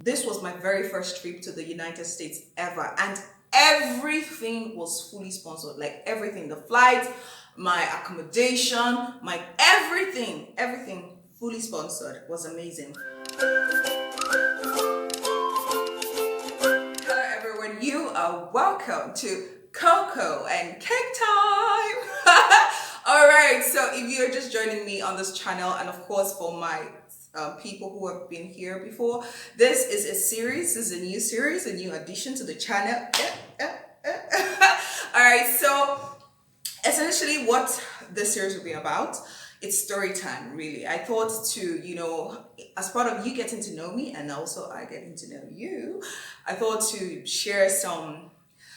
This was my very first trip to the United States ever, and everything was fully sponsored. Like everything, the flight, my accommodation, my everything fully sponsored. It was amazing. Hello everyone, you are welcome to Cocoa and Cake Time. All right, so if you're just joining me on this channel, and of course for my people who have been here before, this is a series, this is a new series, a new addition to the channel. All right, so essentially what this series will be about, it's story time. Really, I thought to, as part of you getting to know me and also I getting to know you, I thought to share some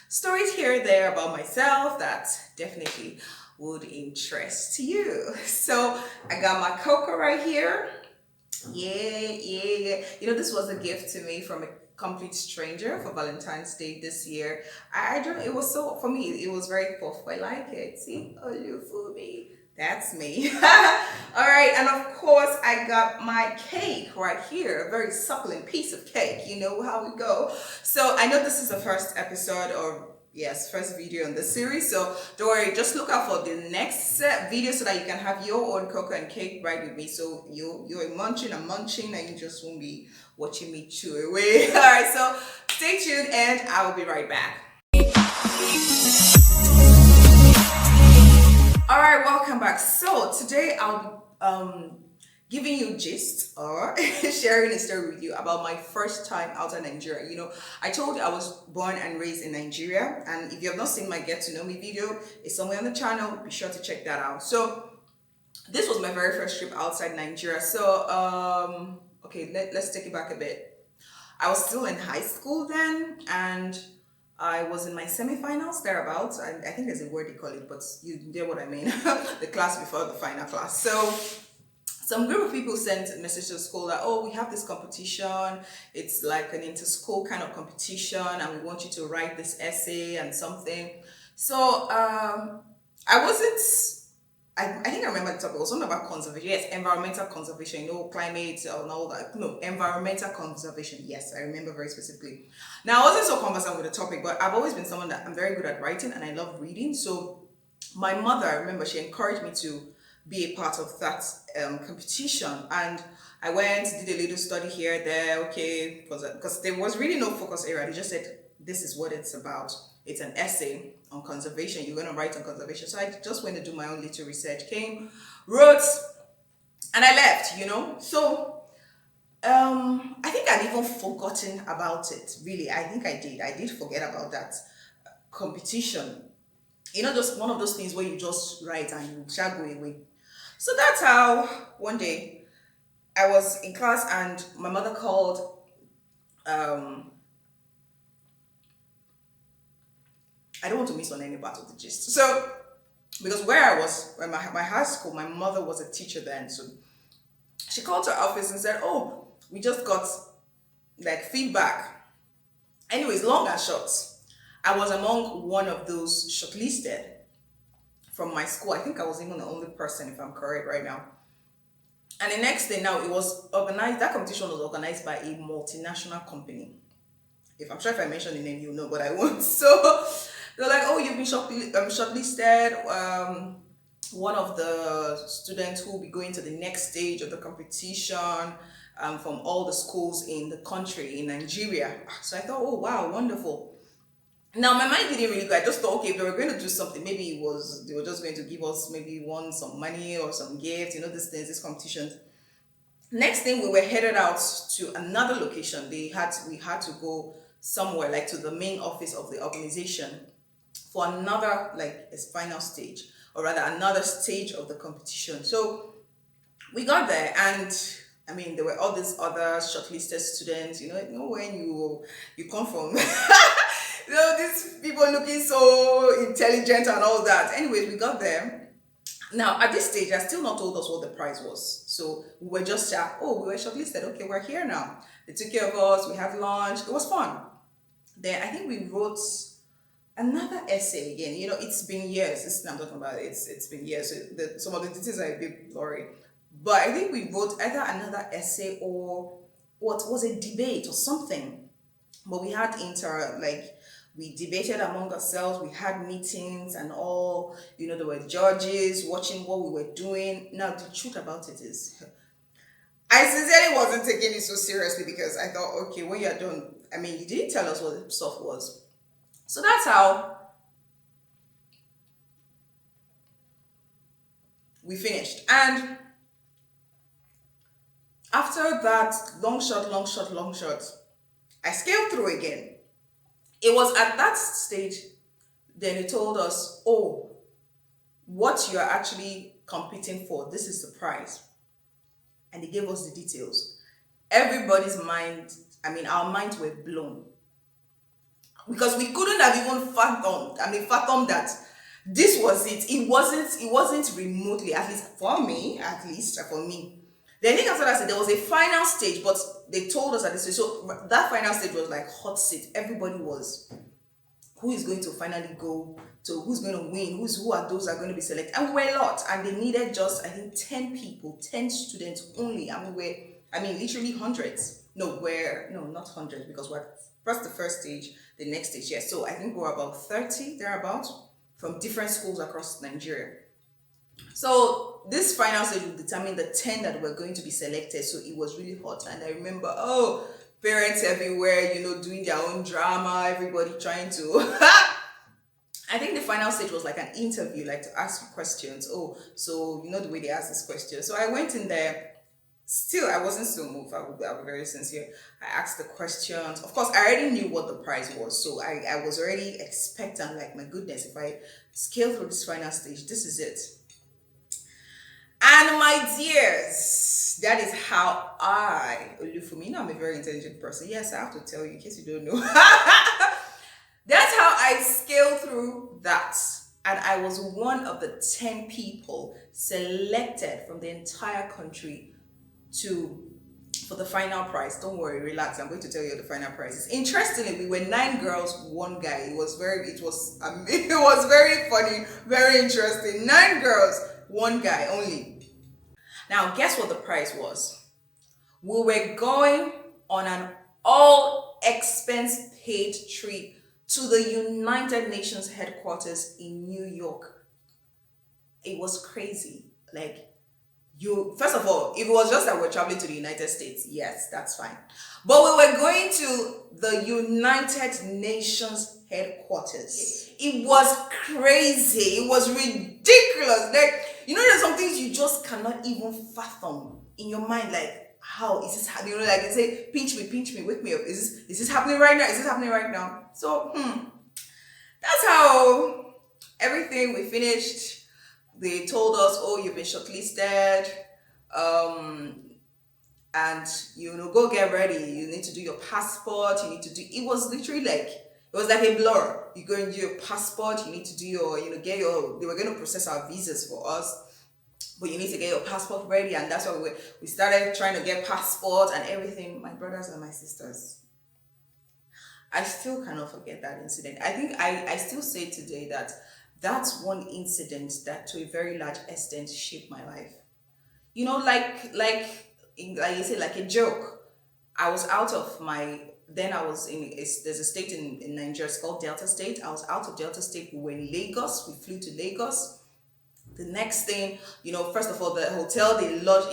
stories here and there about myself that definitely would interest you. So I got my cocoa right here. Yeah. This was a gift to me from a complete stranger for Valentine's Day this year. I don't know, it was so, for me, it was very thoughtful. I like it. See, oh, you fool me. That's me. All right, and of course, I got my cake right here, a very succulent piece of cake. You know how we go. So I know this is the first episode, or yes, first video in the series. So don't worry, just look out for the next video so that you can have your own cocoa and cake right with me. So you're munching, I'm munching, and you just won't be watching me chew away. All right, so stay tuned, and I will be right back. All right, welcome back. So today I'll be giving you gist or sharing a story with you about my first time outside Nigeria. I told you I was born and raised in Nigeria, and if you have not seen my Get to Know Me video, it's somewhere on the channel. Be sure to check that out. So this was my very first trip outside Nigeria. So okay, let's take it back a bit. I was still in high school then, and I was in my semifinals thereabouts. I think there's a word they call it, but you get what I mean. The class before the final class. So some group of people sent a message to the school that, oh, we have this competition. It's like an inter-school kind of competition, and we want you to write this essay and something. So I wasn't. I think I remember the topic. It was something about conservation. Yes, environmental conservation. Climate and all that. No, environmental conservation. Yes, I remember very specifically. Now, I wasn't so conversant with the topic, but I've always been someone that I'm very good at writing and I love reading. So my mother, I remember, she encouraged me to be a part of that competition, and I went, did a little study here, there, okay, because there was really no focus area. They just said this is what it's about. It's an essay on conservation. You're going to write on conservation. So I just went to do my own little research, came, wrote, and I left. So I think I'd even forgotten about it. Really, I think I did. I did forget about that competition. Just one of those things where you just write and you shall go away. So that's how one day I was in class and my mother called. I don't want to miss on any part of the gist. So, because where I was, my high school, my mother was a teacher then. So she called her office and said, oh, we just got like feedback. Anyways, long and short, I was among one of those shortlisted from my school. I think I was even the only person, if I'm correct right now. And the next thing now, it was organized, that competition was organized by a multinational company. If I'm sure if I mention the name, you'll know, but I won't. So they're like, oh, you've been shortlisted. One of the students who will be going to the next stage of the competition from all the schools in the country, in Nigeria. So I thought, oh, wow, wonderful. Now my mind didn't really go. I just thought, okay, if they were going to do something, maybe they were just going to give us maybe some money or some gift, these things, these competitions. Next thing, we were headed out to another location. We had to go somewhere, like to the main office of the organization for another, like a final stage, or rather another stage of the competition. So we got there, and I mean, there were all these other shortlisted students. When you come from these people looking so intelligent and all that. Anyways, we got there. Now, at this stage, they still not told us what the prize was. So we were just shocked. Oh, we were shortlisted. Okay, we're here now. They took care of us. We had lunch. It was fun. Then I think we wrote another essay again. It's been years. I'm talking about it. It's been years. So some of the details are a bit blurry. But I think we wrote either another essay or what was a debate or something. But we had we debated among ourselves, we had meetings and all, there were judges watching what we were doing. Now the truth about it is I sincerely wasn't taking it so seriously because I thought, okay, when you're done, I mean, you didn't tell us what the stuff was. So that's how we finished. And after that, long shot, I scaled through again. It was at that stage, then he told us, oh, what you're actually competing for, this is the prize. And he gave us the details. Everybody's mind, I mean, our minds were blown. Because we couldn't have even fathomed that this was it. It wasn't remotely, at least for me. Then I think after that, there was a final stage, but they told us at this stage. So that final stage was like hot seat. Everybody was, who is going to finally go to, who's going to win, who are those that are going to be selected. And we were a lot, and they needed just, I think, 10 people, 10 students only. And literally hundreds. No, not hundreds, because we're first the first stage, the next stage, yes. So I think we're about 30, thereabouts, from different schools across Nigeria. So this final stage will determine the 10 that were going to be selected. So it was really hot. And I remember, parents everywhere, doing their own drama, everybody trying to. I think the final stage was like an interview, like to ask you questions. Oh, so the way they ask this question. So I went in there. Still, I wasn't so moved. I'll be very sincere. I asked the questions. Of course, I already knew what the prize was. So I was already expectant, like, my goodness, if I scale through this final stage, this is it. And my dears, that is how Olufumi, I'm a very intelligent person. Yes, I have to tell you in case you don't know. That's how I scaled through that. And I was one of the 10 people selected from the entire country for the final prize. Don't worry, relax. I'm going to tell you the final prizes. Interestingly, we were 9 girls, 1 guy. It was very funny, very interesting. 9 girls, 1 guy only. Now, guess what the prize was? We were going on an all expense paid trip to the United Nations headquarters in New York. It was crazy. First of all, if it was just that we're traveling to the United States, yes, that's fine. But we were going to the United Nations headquarters. It was crazy. It was ridiculous. There's some things you just cannot even fathom in your mind. Like, how is this happening? Like they say, pinch me, wake me up. Is this happening right now? Is this happening right now? So, that's how everything we finished. They told us, oh, you've been shortlisted, and go get ready. You need to do your passport. You need to do. It was literally it was like a blur. You go and do your passport. You need to do your, get your. They were going to process our visas for us, but you need to get your passport ready, and that's why we started trying to get passport and everything. My brothers and my sisters, I still cannot forget that incident. I think I still say today that. That's one incident that to a very large extent shaped my life. Like you say, like a joke. I was out of then I was there's a state in Nigeria, it's called Delta State. I was out of Delta State. We were in Lagos. We flew to Lagos. The next thing, first of all, the hotel, they lodged,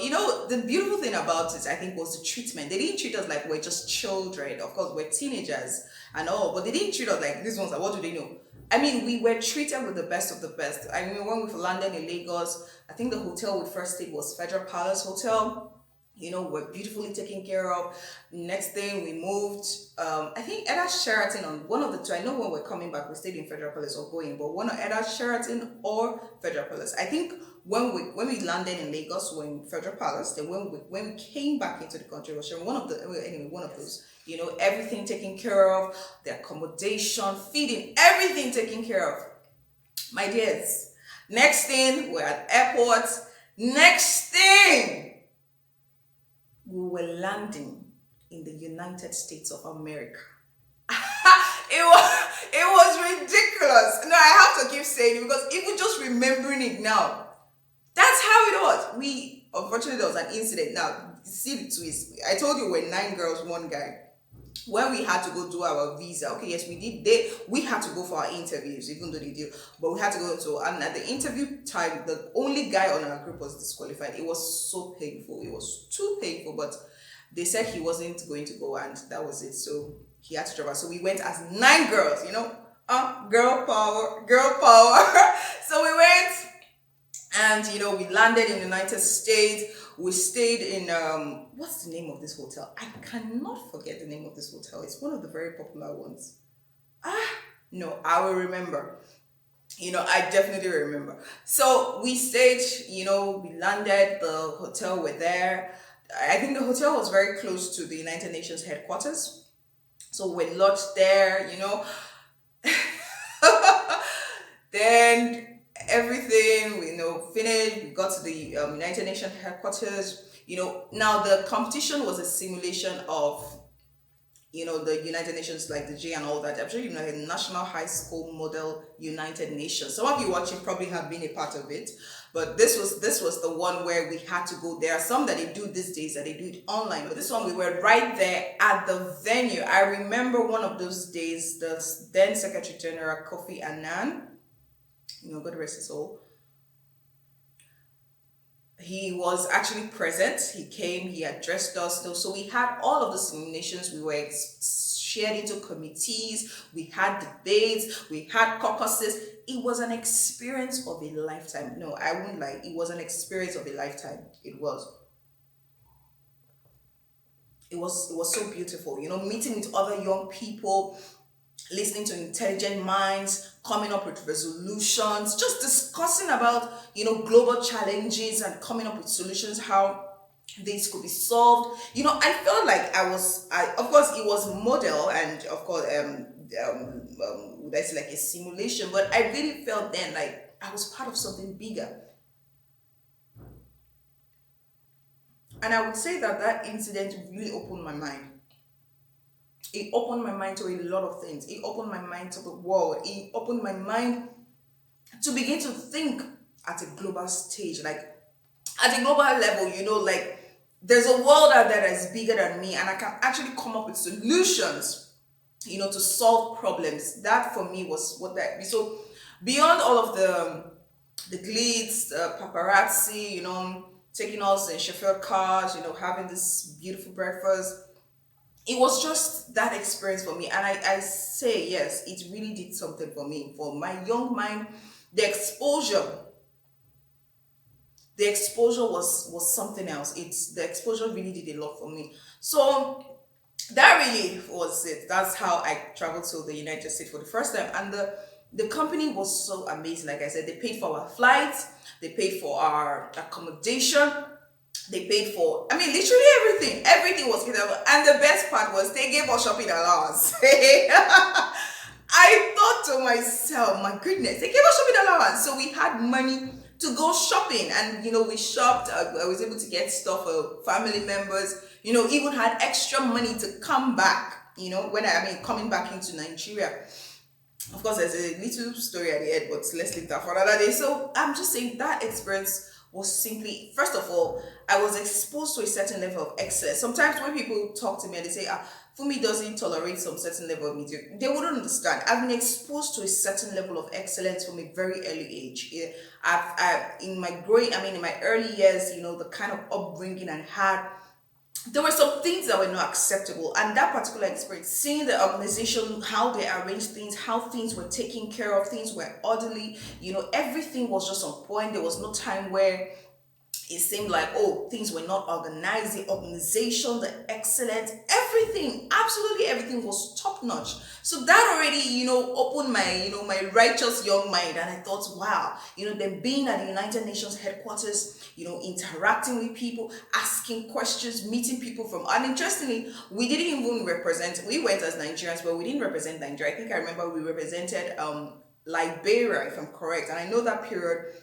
the beautiful thing about it, I think, was the treatment. They didn't treat us like we're just children. Of course, we're teenagers and all, but they didn't treat us like these ones. What do they know? We were treated with the best of the best. When we landed in Lagos, I think the hotel we first stayed was Federal Palace Hotel. We're beautifully taken care of. Next thing, we moved, I think either Sheraton on one of the two. I know when we're coming back, we stayed in Federal Palace or going, but one of either Sheraton or Federal Palace. I think when we landed in Lagos, we were in Federal Palace. Then when we came back into the country, was one of those. Everything taken care of, the accommodation, feeding, everything taken care of. My dears. Next thing, we're at airport. Next thing, we were landing in the United States of America. it was ridiculous. No, I have to keep saying it because even just remembering it now, that's how it was. Unfortunately, there was an incident. Now, see the twist. I told you we're 9 girls, one guy. When we had to go do our visa, okay, yes, we did. We had to go for our interviews, even though they did, but we had to go to. And at the interview time, the only guy on our group was disqualified. It was so painful. It was too painful, but they said he wasn't going to go, and that was it. So he had to travel. So we went as 9 girls. Girl power, girl power. So we went, and we landed in the United States. We stayed in what's the name of this hotel? I cannot forget the name of this hotel. It's one of the very popular ones. No, I will remember. I definitely remember. So we stayed, we landed, the hotel were there. I think the hotel was very close to the United Nations headquarters. So we lodged there. Then everything we finished. We got to the United Nations headquarters. Now the competition was a simulation of the United Nations, like the J and all that. I'm sure the National High School Model United Nations. Some of you watching probably have been a part of it, but this was the one where we had to go. There are some that they do these days that they do it online, but this one we were right there at the venue. I remember one of those days, the then Secretary General Kofi Annan, God rest his soul, he was actually present. He came, he addressed us. So we had all of the simulations. We were shared into committees, we had debates, we had caucuses. It was an experience of a lifetime. No, I won't lie. It was an experience of a lifetime. It was. It was so beautiful. Meeting with other young people, listening to intelligent minds, coming up with resolutions, just discussing about, global challenges and coming up with solutions, how these could be solved. I felt like of course, it was model, and of course, that's like a simulation, but I really felt then like I was part of something bigger. And I would say that incident really opened my mind. It opened my mind to a lot of things. It opened my mind to the world. It opened my mind to begin to think at a global stage, like at a global level, like there's a world out there that is bigger than me, and I can actually come up with solutions, to solve problems. That for me was what that. So beyond all of the glitz, the paparazzi, taking us in chauffeur cars, having this beautiful breakfast, it was just that experience for me. And I say yes, it really did something for me, for my young mind. The exposure was something else. The exposure really did a lot for me. So that really was it. That's how I traveled to the United States for the first time. And the company was so amazing. Like I said, they paid for our flights, they paid for our accommodation, they paid for, literally everything. Everything was catered for. And the best part was they gave us shopping allowance. I thought to myself, my goodness, they gave us shopping allowance. So we had money to go shopping. And, we shopped. I was able to get stuff for family members, even had extra money to come back, coming back into Nigeria. Of course, there's a little story at the end, but let's leave that for another day. So I'm just saying that experience was simply, first of all, I was exposed to a certain level of excellence. Sometimes when people talk to me and they say, Fumi doesn't tolerate some certain level of mediocrity, they wouldn't understand. I've been exposed to a certain level of excellence from a very early age. Yeah, in my early years, the kind of upbringing I had, there were some things that were not acceptable. And that particular experience, seeing the organization, how they arranged things, how things were taken care of, things were orderly, everything was just on point. There was no time where it seemed like, things were not organized. The organization, the excellence, everything, absolutely everything was top notch. So that already, opened my, my righteous young mind. And I thought, wow, them being at the United Nations headquarters, interacting with people, asking questions, meeting people from, and interestingly, we didn't even represent, we went as Nigerians, but we didn't represent Nigeria. I think I remember we represented Liberia, if I'm correct. And I know that period,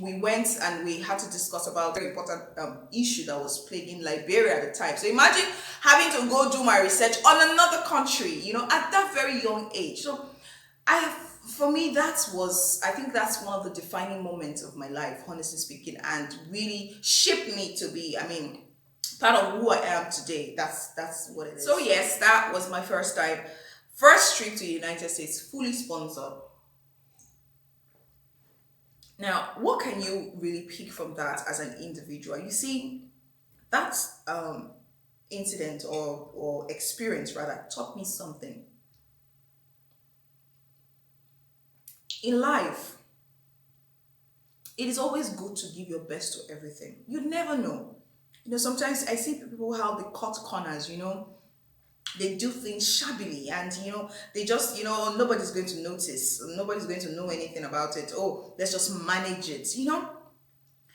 we went and we had to discuss about a very important issue that was plaguing Liberia at the time. So imagine having to go do my research on another country, at that very young age. So for me, I think that's one of the defining moments of my life, honestly speaking, and really shaped me to be, part of who I am today. That's what it is. So yes, that was my first time. First trip to the United States, fully sponsored. Now, what can you really pick from that as an individual? You see, that incident or experience rather taught me something. In life, it is always good to give your best to everything. You never know. Sometimes I see people how they cut corners, they do things shabbily, and they just, nobody's going to notice, nobody's going to know anything about it. Oh, let's just manage it. You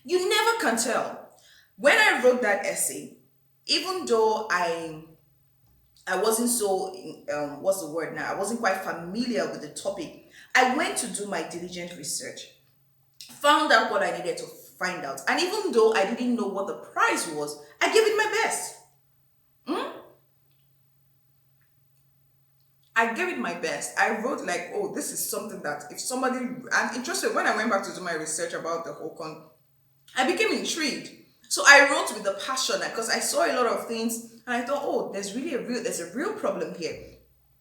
never can tell. When I wrote that essay, even though I wasn't so what's the word now, I wasn't quite familiar with the topic, I went to do my diligent research, found out what I needed to find out, and even though I didn't know what the price was, I gave it my best. I gave it my best. I wrote like, oh, this is something that if somebody, I'm interested. When I went back to do my research about the whole I became intrigued. So I wrote with the passion because I saw a lot of things and I thought, oh, there's a real problem here.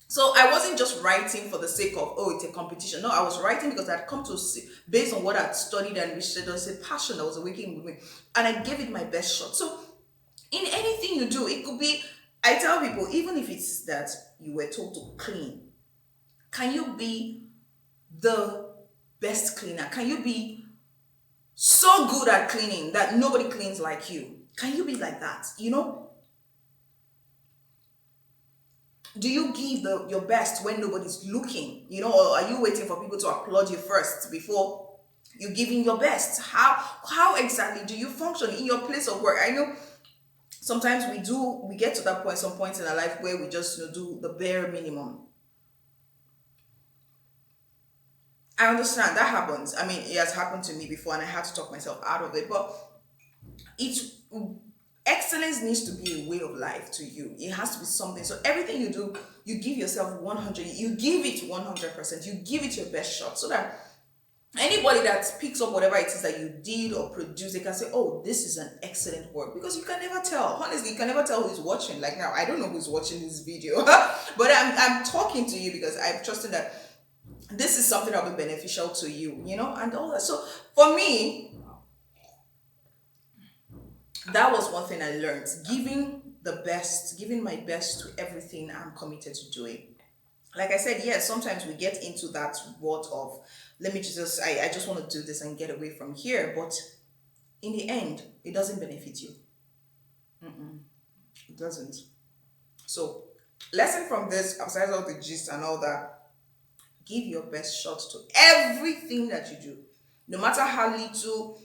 So I wasn't just writing for the sake of, oh, it's a competition. No, I was writing because I'd come to see, based on what I'd studied and researched, there was a passion that was awakening with me. And I gave it my best shot. So in anything you do, it could be, I tell people, even if it's that you were told to clean, can you be the best cleaner? Can you be so good at cleaning that nobody cleans like you? Can you be like that? Do you give your best when nobody's looking? Or are you waiting for people to applaud you first before you giving your best? How exactly do you function in your place of work? I know sometimes we get to that point, some points in our life where we just do the bare minimum. I understand that happens. I mean, it has happened to me before and I had to talk myself out of it. But excellence needs to be a way of life to you. It has to be something. So everything you do, you give yourself 100, you give it 100%, you give it your best shot so that anybody that picks up whatever it is that you did or produced, they can say, oh, this is an excellent work. Because you can never tell. Honestly, you can never tell who's watching. Like now, I don't know who's watching this video, but I'm talking to you because I'm trusting that this is something that will be beneficial to you, and all that. So for me, that was one thing I learned. Giving my best to everything I'm committed to doing. Like I said, yes, sometimes we get into that rut of, I just want to do this and get away from here. But in the end, it doesn't benefit you. It doesn't. So, lesson from this, besides all the gist and all that, give your best shot to everything that you do. No matter how little,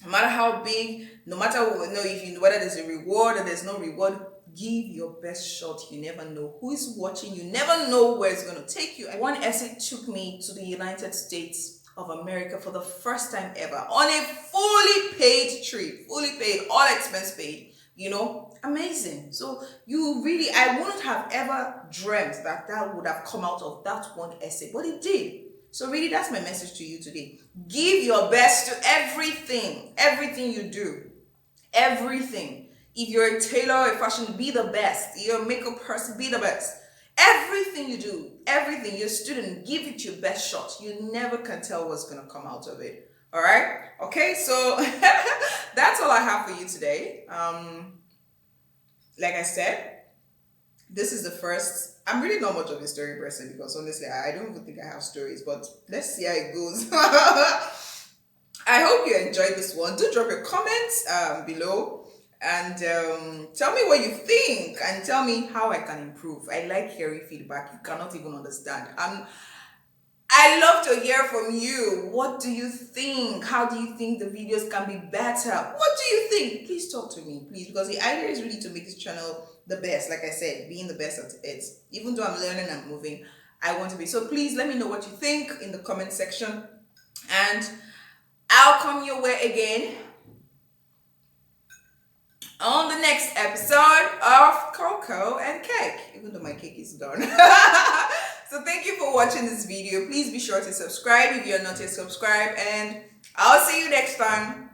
no matter how big, no matter whether there's a reward or there's no reward, give your best shot. You never know who is watching. You never know where it's going to take you. One essay took me to the United States of America for the first time ever on a fully paid trip, fully paid, all expense paid. Amazing. So I wouldn't have ever dreamt that would have come out of that one essay, but it did. So really, that's my message to you today. Give your best to everything you do, everything. If you're a tailor or a fashion, be the best. You're a makeup person, be the best. Everything you do, everything, you're a student, give it your best shot. You never can tell what's going to come out of it. All right? Okay, so that's all I have for you today. Like I said, this is the first. I'm really not much of a story person because honestly, I don't even think I have stories, but let's see how it goes. I hope you enjoyed this one. Do drop your comments below and tell me what you think and tell me how I can improve. I like hearing feedback. You cannot even understand. I love to hear from you. What do you think? How do you think the videos can be better? What do you think? Please talk to me, please, because the idea is really to make this channel the best. Like I said, being the best at it. Even though I'm learning and moving, I want to be. So please let me know what you think in the comment section, and I'll come your way again on the next episode of Cocoa and Cake, even though my cake is done. So thank you for watching this video. Please be sure to subscribe if you're not yet subscribed, and I'll see you next time.